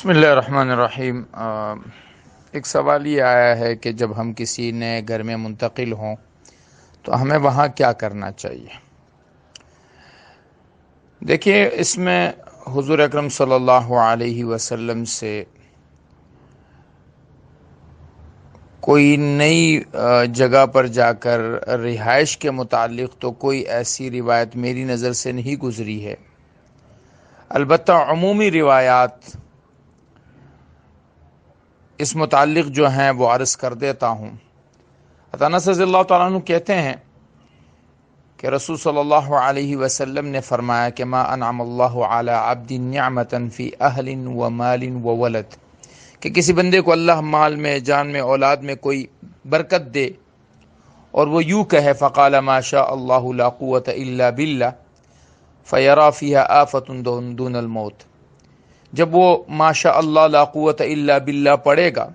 بسم اللہ الرحمن الرحیم۔ ایک سوال یہ آیا ہے کہ جب ہم کسی نئے گھر میں منتقل ہوں تو ہمیں وہاں کیا کرنا چاہیے؟ دیکھیے، اس میں حضور اکرم صلی اللہ علیہ وسلم سے کوئی نئی جگہ پر جا کر رہائش کے متعلق تو کوئی ایسی روایت میری نظر سے نہیں گزری ہے، البتہ عمومی روایات اس متعلق جو ہیں وہ عرض کر دیتا ہوں۔ انس رضی اللہ تعالیٰ عنہ کہتے ہیں کہ رسول صلی اللہ علیہ وسلم نے فرمایا کہ ما انعم اللہ علی عبد نعمتا فی اہل و مال و ولد، کہ کسی بندے کو اللہ مال میں، جان میں، اولاد میں کوئی برکت دے اور وہ یوں کہے فقال ما شاء اللہ لا قوة الا باللہ فیرا فیہا آفت دون الموت، جب وہ ماشاء اللہ لا قوت الا باللہ پڑھے گا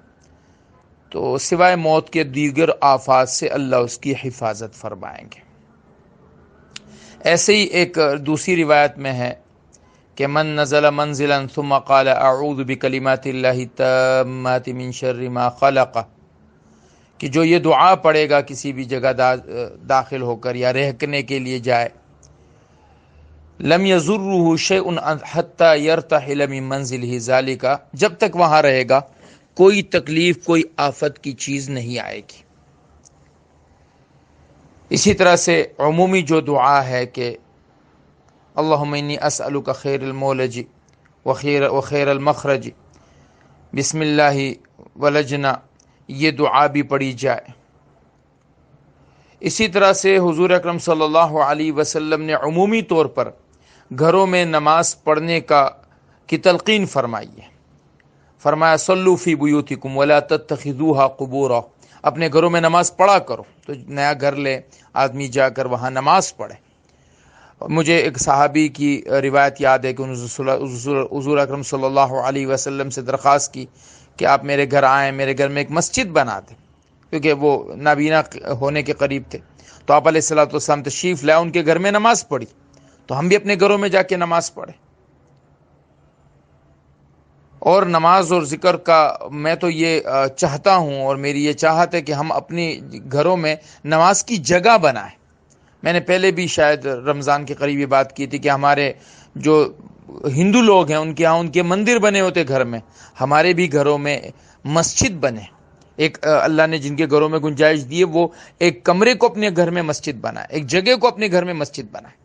تو سوائے موت کے دیگر آفات سے اللہ اس کی حفاظت فرمائیں گے۔ ایسے ہی ایک دوسری روایت میں ہے کہ من نزل منزلا ثم قال اعوذ بکلمات اللہ التامات من شر ما خلق، کہ جو یہ دعا پڑھے گا کسی بھی جگہ داخل ہو کر یا رہنے کے لیے جائے، لم یضرہ شیء حتی یرتحل من منزلہ ذالک، جب تک وہاں رہے گا کوئی تکلیف، کوئی آفت کی چیز نہیں آئے گی۔ اسی طرح سے عمومی جو دعا ہے کہ اللہم انی اسألک خیر المولج وخیر المخرج بسم اللہ ولجنا، یہ دعا بھی پڑھی جائے۔ اسی طرح سے حضور اکرم صلی اللہ علیہ وسلم نے عمومی طور پر گھروں میں نماز پڑھنے کی تلقین فرمائی ہے۔ فرمایا صلوا فی بیوتکم ولا تتخذوها قبورا، اپنے گھروں میں نماز پڑھا کرو۔ تو نیا گھر لے آدمی جا کر وہاں نماز پڑھے۔ مجھے ایک صحابی کی روایت یاد ہے کہ حضور اکرم صلی اللہ علیہ وسلم سے درخواست کی کہ آپ میرے گھر آئیں، میرے گھر میں ایک مسجد بنا دیں، کیونکہ وہ نابینا ہونے کے قریب تھے۔ تو آپ علیہ الصلوۃ والسلام تشریف لائے، ان کے گھر میں نماز پڑھی۔ تو ہم بھی اپنے گھروں میں جا کے نماز پڑھیں۔ اور نماز اور ذکر کا میں تو یہ چاہتا ہوں، اور میری یہ چاہت ہے کہ ہم اپنی گھروں میں نماز کی جگہ بنائیں۔ میں نے پہلے بھی شاید رمضان کے قریب یہ بات کی تھی کہ ہمارے جو ہندو لوگ ہیں ان کے ہاں ان کے مندر بنے ہوتے گھر میں، ہمارے بھی گھروں میں مسجد بنے۔ ایک اللہ نے جن کے گھروں میں گنجائش دی ہے وہ ایک کمرے کو اپنے گھر میں مسجد بنائے، ایک جگہ کو اپنے گھر میں مسجد بنائے۔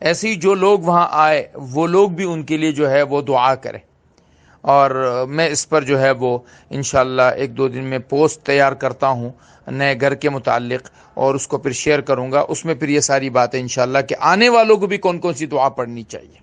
ایسے ہی جو لوگ وہاں آئے وہ لوگ بھی ان کے لیے جو ہے وہ دعا کریں۔ اور میں اس پر جو ہے وہ انشاءاللہ ایک دو دن میں پوسٹ تیار کرتا ہوں نئے گھر کے متعلق، اور اس کو پھر شیئر کروں گا۔ اس میں پھر یہ ساری باتیں انشاءاللہ کہ آنے والوں کو بھی کون کون سی دعا پڑھنی چاہیے۔